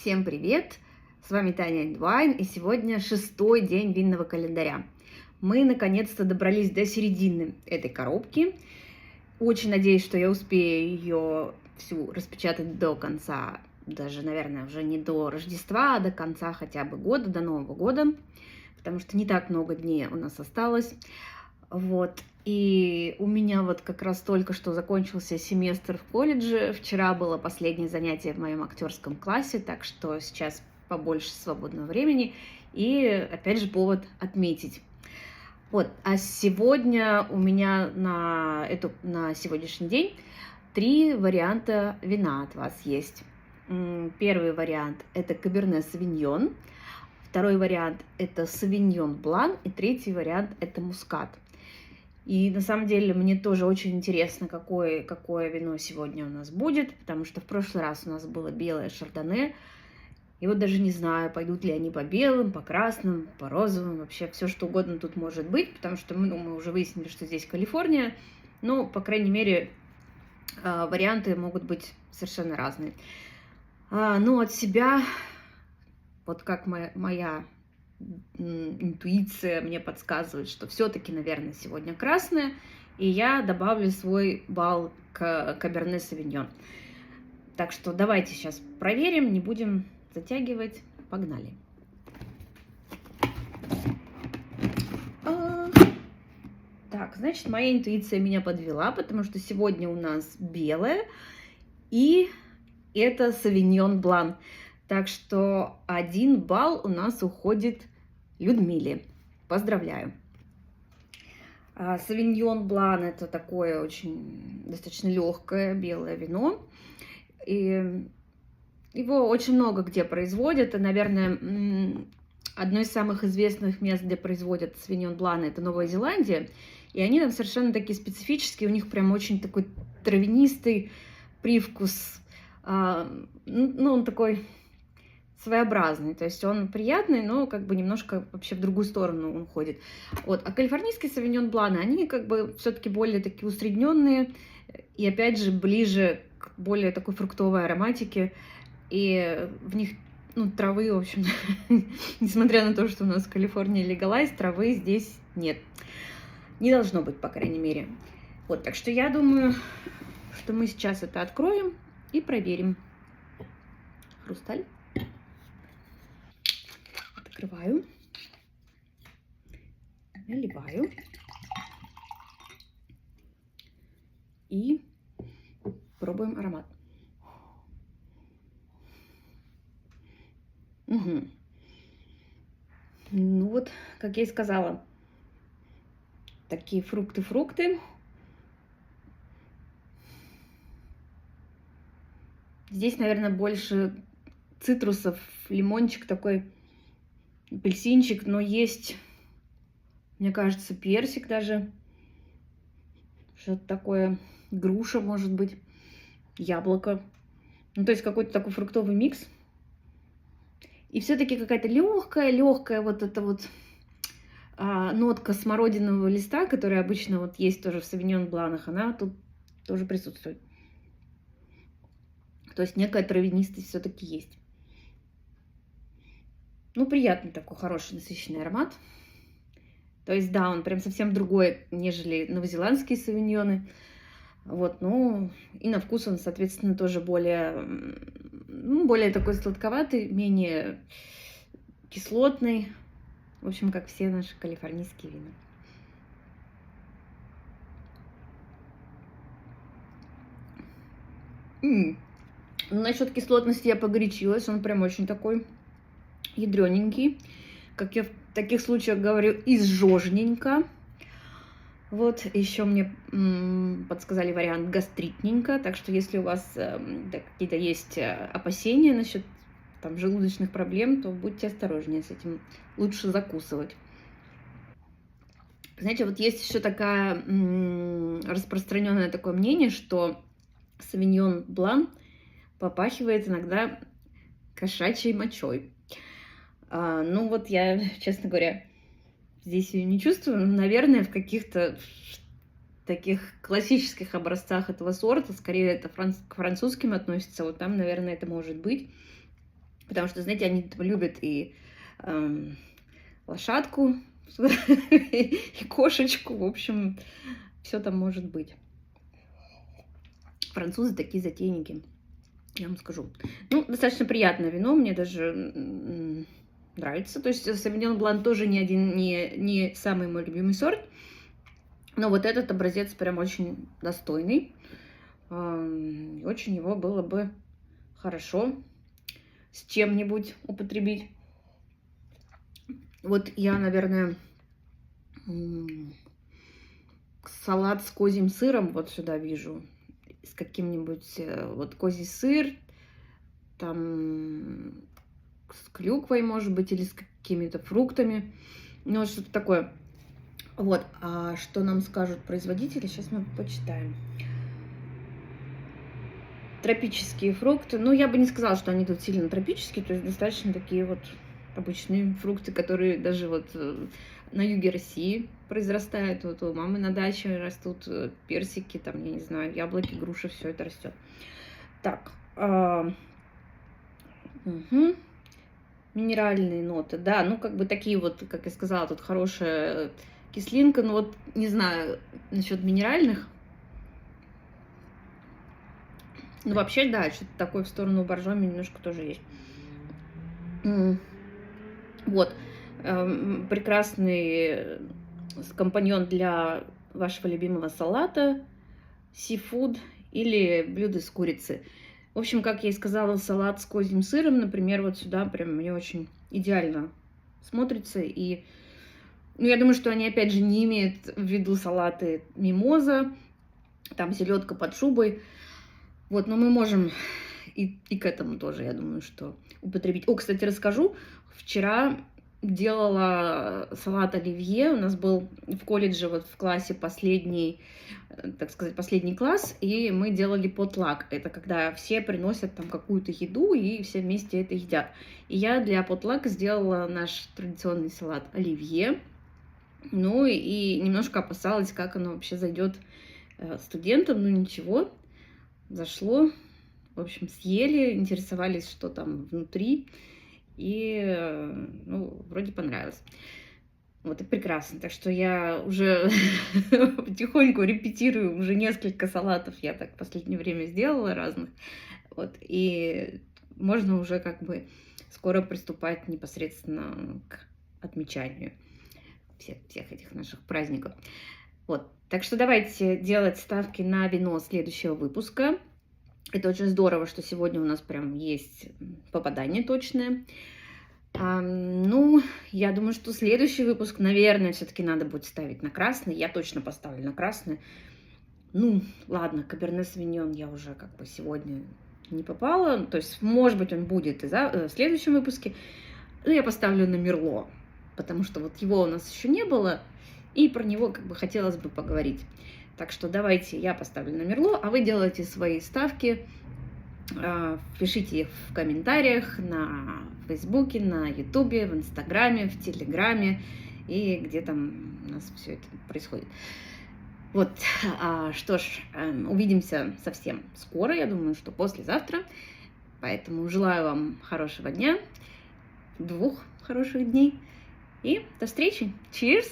Всем привет! С вами Таня Эндвайн, и сегодня 6-й день винного календаря. Мы наконец-то добрались до середины этой коробки. Очень надеюсь, что я успею ее всю распечатать до конца, даже, наверное, уже не до Рождества, а до конца хотя бы года, до Нового года, потому что не так много дней у нас осталось. Вот. И у меня вот как раз только что закончился семестр в колледже. Вчера было последнее занятие в моем актерском классе, так что сейчас побольше свободного времени. И опять же повод отметить. Вот. А сегодня у меня на сегодняшний день 3 варианта вина от вас есть. Первый вариант – это Каберне Савиньон. Второй вариант – это Савиньон Блан. И третий вариант – это Мускат. И на самом деле мне тоже очень интересно, какое вино сегодня у нас будет, потому что в прошлый раз у нас было белое шардоне. И вот даже не знаю, пойдут ли они по белым, по красным, по розовым, вообще все что угодно тут может быть, потому что мы уже выяснили, что здесь Калифорния. Но, по крайней мере, варианты могут быть совершенно разные. Ну, от себя, вот как моя интуиция мне подсказывает, что все-таки, наверное, сегодня красное, и я добавлю свой балл к Каберне Савиньон. Так что давайте сейчас проверим, не будем затягивать. Погнали. Так, значит, моя интуиция меня подвела, потому что сегодня у нас белое, и это Савиньон Блан. Так что 1 балл у нас уходит Людмиле. Поздравляю. Савиньон Блан – это такое очень достаточно легкое белое вино. И его очень много где производят. И, наверное, одно из самых известных мест, где производят Савиньон Блан, это Новая Зеландия. И они там совершенно такие специфические. У них прям очень такой травянистый привкус. Ну, он такой своеобразный, то есть он приятный, но как бы немножко вообще в другую сторону он ходит. Вот. А калифорнийские Савиньон Бланы, они как бы все-таки более такие усредненные и опять же ближе к более такой фруктовой ароматике, и в них травы, в общем, несмотря на то, что у нас в Калифорнии легалайз, травы здесь нет. Не должно быть, по крайней мере. Вот, так что я думаю, что мы сейчас это откроем и проверим. Хрусталь. Открываю, наливаю и пробуем аромат. Угу. Ну вот, как я и сказала, такие фрукты. Здесь, наверное, больше цитрусов, лимончик такой, апельсинчик, но есть, мне кажется, персик даже, что-то такое, груша, может быть, яблоко. Ну, то есть какой-то такой фруктовый микс. И все-таки какая-то легкая вот эта вот нотка смородинового листа, которая обычно вот есть тоже в Савиньон Бланах, она тут тоже присутствует. То есть некая травянистость все-таки есть. Ну, приятный такой, хороший, насыщенный аромат. То есть, да, он прям совсем другой, нежели новозеландские савиньоны. Вот, ну, и на вкус он, соответственно, тоже более такой сладковатый, менее кислотный. В общем, как все наши калифорнийские вина. Насчет кислотности я погорячилась, он прям очень такой ядрененький. Как я в таких случаях говорю, изжожненько. Вот, еще мне подсказали вариант гастритненько, так что если у вас какие-то есть опасения насчет там желудочных проблем, то будьте осторожнее с этим, лучше закусывать. Знаете, вот есть еще такая распространенное такое мнение, что Савиньон Блан попахивает иногда кошачьей мочой. Ну вот я, честно говоря, здесь ее не чувствую. Наверное, в каких-то таких классических образцах этого сорта, скорее это к французским относится, вот там, наверное, это может быть. Потому что, знаете, они любят и лошадку, и кошечку. В общем, все там может быть. Французы такие затейники, я вам скажу. Ну, достаточно приятное вино, мне даже нравится. То есть Sauvignon Blanc тоже не самый мой любимый сорт. Но вот этот образец прям очень достойный. Очень его было бы хорошо с чем-нибудь употребить. Вот я, наверное, салат с козьим сыром вот сюда вижу. С каким-нибудь вот козий сыр, там с клюквой, может быть, или с какими-то фруктами. Ну, вот что-то такое. Вот, а что нам скажут производители, сейчас мы почитаем. Тропические фрукты. Ну, я бы не сказала, что они тут сильно тропические, то есть достаточно такие вот обычные фрукты, которые даже вот на юге России произрастают. Вот у мамы на даче растут персики, там, я не знаю, яблоки, груши, все это растет. Так. Минеральные ноты, да, ну, как бы такие вот, как я сказала, тут хорошая кислинка, но вот не знаю насчет минеральных. Ну, вообще, да, что-то такое в сторону боржоми немножко тоже есть. Вот. Прекрасный компаньон для вашего любимого салата, сифуд или блюдо с курицей. В общем, как я и сказала, салат с козьим сыром, например, вот сюда прям мне очень идеально смотрится. И ну, я думаю, что они, опять же, не имеют в виду салаты мимоза, там селедка под шубой. Вот, но мы можем и к этому тоже, я думаю, что употребить. О, кстати, расскажу. Вчера делала салат оливье. У нас был в колледже, вот в классе последний, так сказать, последний класс, и мы делали потлак. Это когда все приносят там какую-то еду, и все вместе это едят. И я для потлака сделала наш традиционный салат оливье. Ну и немножко опасалась, как оно вообще зайдет студентам. Ну ничего, зашло. В общем, съели, интересовались, что там внутри. И, ну, вроде понравилось. Вот и прекрасно. Так что я уже потихоньку репетирую уже несколько салатов. Я так в последнее время сделала разных. Вот, и можно уже как бы скоро приступать непосредственно к отмечанию всех этих наших праздников. Вот. Так что давайте делать ставки на вино следующего выпуска. Это очень здорово, что сегодня у нас прям есть попадание точное. Ну, я думаю, что следующий выпуск, наверное, все-таки надо будет ставить на красный. Я точно поставлю на красный. Ну, ладно, Каберне Савиньон я уже как бы сегодня не попала. То есть, может быть, он будет и в следующем выпуске. Но я поставлю на Мерло, потому что вот его у нас еще не было, и про него как бы хотелось бы поговорить. Так что давайте я поставлю на Мерло, а вы делайте свои ставки, пишите их в комментариях на Фейсбуке, на Ютубе, в Инстаграме, в Телеграме и где там у нас все это происходит. Вот, что ж, увидимся совсем скоро, я думаю, что послезавтра. Поэтому желаю вам хорошего дня, 2 хороших дней и до встречи. Cheers!